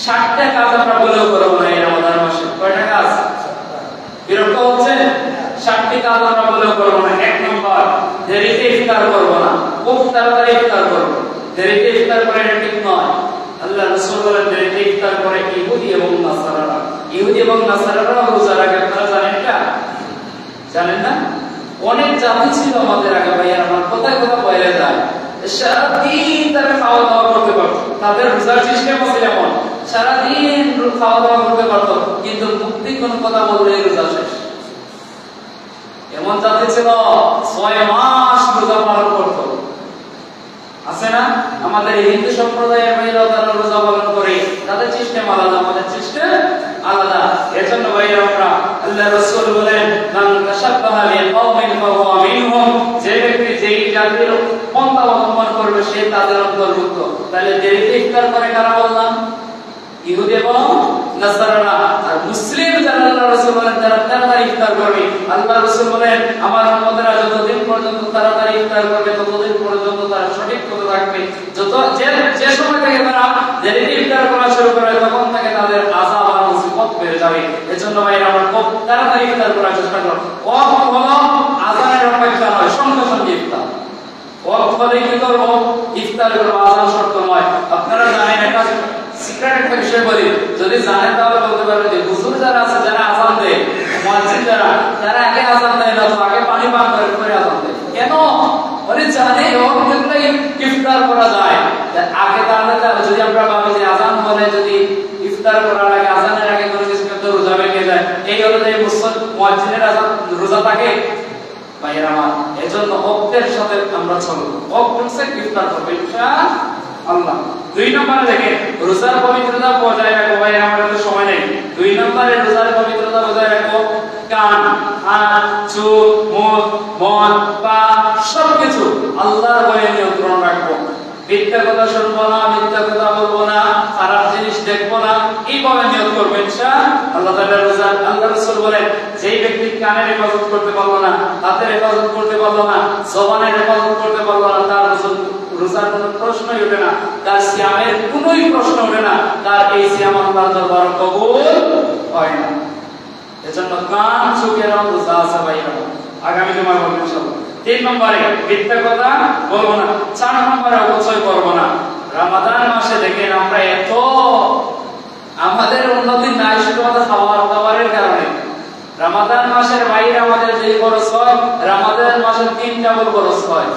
60টা কাজ আমরা বলেও করবো না এই রমাদান মাসে। কয়টা কাজ? বিরক্ত হচ্ছে? 60টি কাজ আমরা বলেও করবো না। 1 নম্বর, দেরিতে ইফতার করবো না, খুব তাড়াতাড়ি ইফতার করবো। দেরিতে ইফতার করে এটা ঠিক নয়। আল্লাহ রাসূল বলেন দেরিতে ইফতার করে ইহুদি এবং নাসারারা। ইহুদি এবং নাসারারা রোজা রাখে, আপনারা জানেন না? জানেন না? অনেক জাতি ছিল আমাদের আগে ভাই, আমার কোথায় কোথায় বলে যায় সারাদিন তারা খাওয়া দাওয়া করতে পারত, তাদের রোজার সিস্টেম ছিল এমন, সারাদিন খাওয়া দাওয়া করতে পারত, কিন্তু মুক্তি কোন কথা বললে রোজা শেষ। এমন জাতি ছিল 6 মাস রোজা পালন করত। আছে না আমাদের হিন্দু সম্প্রদায়ের ভাইরা তারা রোজা পালন করে, তাদের সিস্টেম আলাদা, আমাদের সিস্টেম আলাদা। এজন্য ভাইরা আমরা আল্লাহ রাসূল বলেন মান তাশাব্বাহা বিকওমিন ফাহুয়া মিনহুম, যে ব্যক্তি যেই জাতির পন্থা অবলম্বন করবে সে তাদের অন্তর্ভুক্ত। তাহলে দেরিতে ইফতার করে কারা বললাম? ইহুদি এবং নাসারারা। আর মুসলিম যারা আল্লাহ রাসূল বলেন তারা তাড়াতাড়ি ইফতার করবে। আল্লাহ রাসূল বলেন আমার উম্মতেরা যতদিন পর্যন্ত তাড়াতাড়ি ইফতার করবে ততদিন পর্যন্ত তারা সঠিক পথে থাকবে। যে সময় থেকে তারা দেরিতে ইফতার করা শুরু করে তখন থেকে তাদের আযাব আর মুসিবত বেড়ে যাবে। এজন্য ভাইরা আমরা খুব তাড়াতাড়ি ইফতার করার চেষ্টা করব। ওয়াক্ত হলো আযানের অপেক্ষা নয়, সঙ্গে সঙ্গে ইফতার। ওয়াক্ত হলে কি করব? ইফতার করব, আযান শর্ত নয়। আপনারা জানেন এটা সিক্রেট একটা বিষয় বলি, যদি জানেন তাহলে বলতে পারবেন যে হুজুর যারা আছে, যারা আযান দেয়, মুয়াজ্জিন যারা আগে আযান দেয় না, তো আগে পানি পান করে পরে আযান দেয় কেন? বলে জানে ওর ক্ষেত্রে ইফতার করা যায়। আগে তাহলে যদি আমরা ভাবি যে আযান হলে যদি ইফতার করার আগে, আযানের আগে কোনো কিছু করতে রোজা ভেঙে যায়, এই হলো যে মুয়াজ্জিনের আযান রোজা থাকে ভাইয়েরা আমার। এজন্য ওয়াক্তের সাথে আমরা চলবো, ওয়াক্তে ইফতার করব ইনশাআল্লাহ। 2 নম্বরে দেখেন রোজার পবিত্রতা বজায় রাখো ভাই, আমাদের তো সময় নেই। 2 নম্বরে রোজার পবিত্রতা বজায় রাখো কান, হাত, চোখ, মুখ, মন, পা সবকিছু আল্লাহর ভয়ে নিয়ন্ত্রণ রাখবো। মিথ্যা কথা শুনবো না, মিথ্যা কথা বলবো না, খারাপ জিনিস দেখবো না, এইভাবে নিয়ত করবো ইনশাআল্লাহ। আল্লাহ রাসূল বলেন যেই ব্যক্তি কানের হেফাজত করতে পারলো না, হাতের হেফাজত করতে পারলো না, জবানের হেফাজত করতে পারলো না, তার রোজার কোনো প্রশ্নই ওঠে না, তার সিয়ামের কোনোই প্রশ্ন ওঠে না, তার এই সিয়াম আল্লাহর দরবারে কবুল হয় না। এজন্য কান, চোখের রোজা আছে ভাইরা, আগামী জুমায় বলবো ইনশাআল্লাহ। 3 নম্বরে মিথ্যা কথা বলবো না। 4 নম্বরে অপচয় করবো না। রমাদান মাসে দেখেন আমরা এত আমাদের উন্নতি নাই শুধুমাত্র খাবার দাবারের কারণে। রমাদান মাসের বাইরে আমাদের যে খরচ হয়, রমাদান মাসের 3 ডাবল খরচ হয়,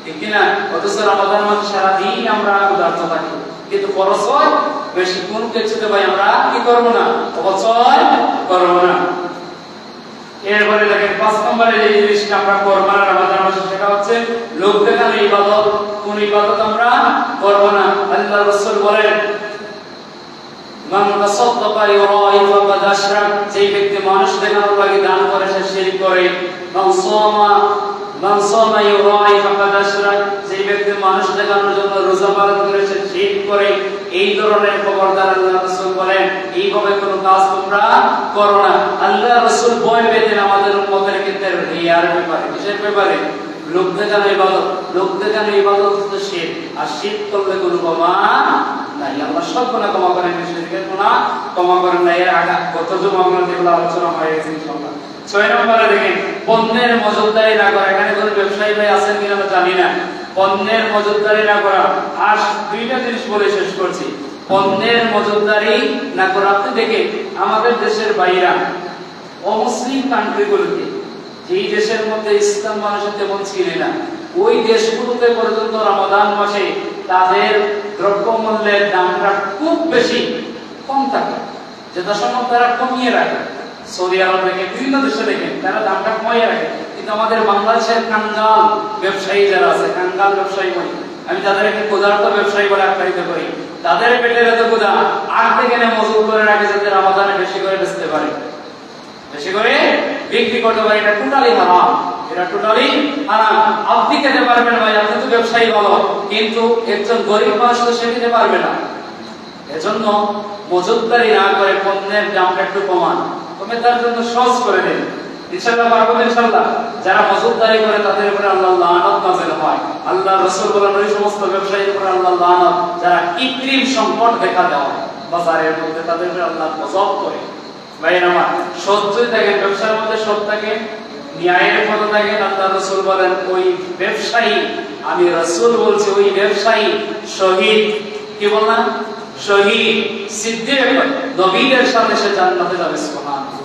ঠিক কি না? অথচ রমাদান মাসে সারাদিন আমরা উদার্ত থাকি, কিন্তু খরচ হয় বেশি। কোন কিছুতে ভাই আমরা কি করবো না? অপচয় করবো না। এরপরে দেখেন 5 নম্বরে যে জিনিসটা আমরা করব না রমাদান মাসে, সেটা হচ্ছে লোক দেখানো ইবাদত। কোন ইবাদত আমরা করব না? আল্লাহ রাসূল বলেন মান তাসাদ্দাকা ইউরাই ফাকাদ আশরাক, যেই ব্যক্তি মানুষ দেখানোর লাগি দান করে সে শিরক করে। মান সামা ইউরাই ফাকাদ আশরাক, যেই ব্যক্তি মানুষ দেখানোর জন্য রোজা পালন করে সে শিরক করে। এই ধরনের খবরদার আল্লাহ রাসূল বলেন এইভাবে কোনো কাজ তোমরা করো না। আল্লাহ রাসূল ভয় পেতেন আমাদের উম্মতের ক্ষেত্রে রিয়ার ব্যাপারে। কিসের ব্যাপারে? লোক দেখানো ইবাদত। লোক দেখানো ইবাদত হচ্ছে শিরক, আর শিরক করলে কোনো ক্ষমা নাই। আল্লাহ সব গুনাহ ক্ষমা করেন, শিরকের গুনাহ ক্ষমা করেন না। এর আগে গত জুমায় যেগুলো আলোচনা হয়ে গেছে ইনশাআল্লাহ। 6 নম্বরে দেখেন পণ্যের মজুতদারি না করা। এখানে কোনো ব্যবসায়ী ভাই আছেন কিনা আমরা জানি না। পণ্যের মজুতদারি না করা। আর 2টা জিনিস বলে শেষ করছি। পণ্যের মজুতদারি না করা। আপনি দেখেন আমাদের দেশের বাইরা অমুসলিম কান্ট্রিগুলোতে, যেই দেশের মধ্যে ইসলাম মানুষের তেমন ছিল না, ওই দেশগুলোতে পর্যন্ত রমাদান মাসে তাদের দ্রব্যমূল্যের দামটা খুব বেশি কম থাকে, যেটা সময় তারা কমিয়ে রাখে। সৌদি আরব থেকে বিভিন্ন দেশে দেখেন তারা দামটা কমিয়ে রাখে, কিন্তু আমাদের বাংলাদেশের কাঙ্গাল ব্যবসায়ী যারা আছে, কাঙ্গাল ব্যবসায়ী বলি আমি, তাদেরকে ক্ষুধার্ত ব্যবসায়ী বলে আখ্যায়িত করি। তাদের পেটের এত ক্ষুধা আগ থেকে মজুত করে রাখে যাতে রমাদানে বেশি করে বেচতে পারে, বেশি করে বিক্রি করতে পারে। এটা টোটালি হারাম, এটা টোটালি হারাম। আপনি খেতে পারবেন ভাই, আপনি তো ব্যবসায়ী ভালো, কিন্তু একজন গরিব মানুষ তো সে খেতে পারবে না। এজন্য মজুতদারি না করে পণ্যের দামটা একটু কমান, তবে তার জন্য সহজ করে দেন ইনশাআল্লাহ, পারবেন ইনশাআল্লাহ। যারা মজুতদারি করে তাদের উপরে আল্লাহর লানত নাযিল হয়। আল্লাহ রাসূল বলেন ওই সমস্ত ব্যবসায়ীর উপরে আল্লাহর লানত যারা কৃত্রিম সংকট দেখা দেয়। বাজারের মধ্যে তাদেরকে আল্লাহ গজব করে। ভাইয়ের আমার, সত্যই থাকে ব্যবসার মধ্যে, সৎ থাকে, ন্যায়ের পথে থাকে। আল্লাহ রাসূল বলেন ওই ব্যবসায়ী, আমি রাসূল বলছি, ওই ব্যবসায়ী শহীদ, কি বললাম, শহীদ, সিদ্দিক, নবীদের সাথে সে জান্নাতে যাবে। সুবহানাল্লাহ।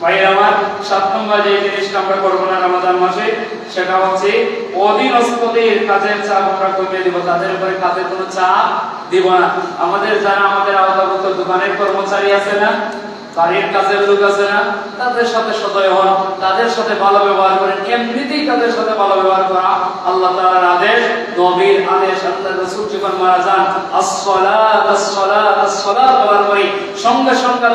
ভাইয়ের আমার, 7 নম্বর যে জিনিসটা আমরা করব না রমজান মাসে, সেটা হচ্ছে অধীনস্থদের কাজের চাপ আমরা কমিয়ে দিব, তাদের উপরে কাজের কোনো চাপ দিব না। আমাদের যারা আমাদের আওতাভুক্ত দোকানের কর্মচারী আছে না, বাড়ির কাজের লোক আছে না, তাদের সাথে সদয় হন, তাদের সাথে ভালো ব্যবহার করেন। এমনিতেই তাদের সাথে ভালো ব্যবহার করা আল্লাহ তাআলার আদেশ, নবীর আদেশ। আল্লাহ রাসূল যখন মারা যান, আসসালাত আসসালাত আসসালাত বলার পরে সঙ্গে সঙ্গে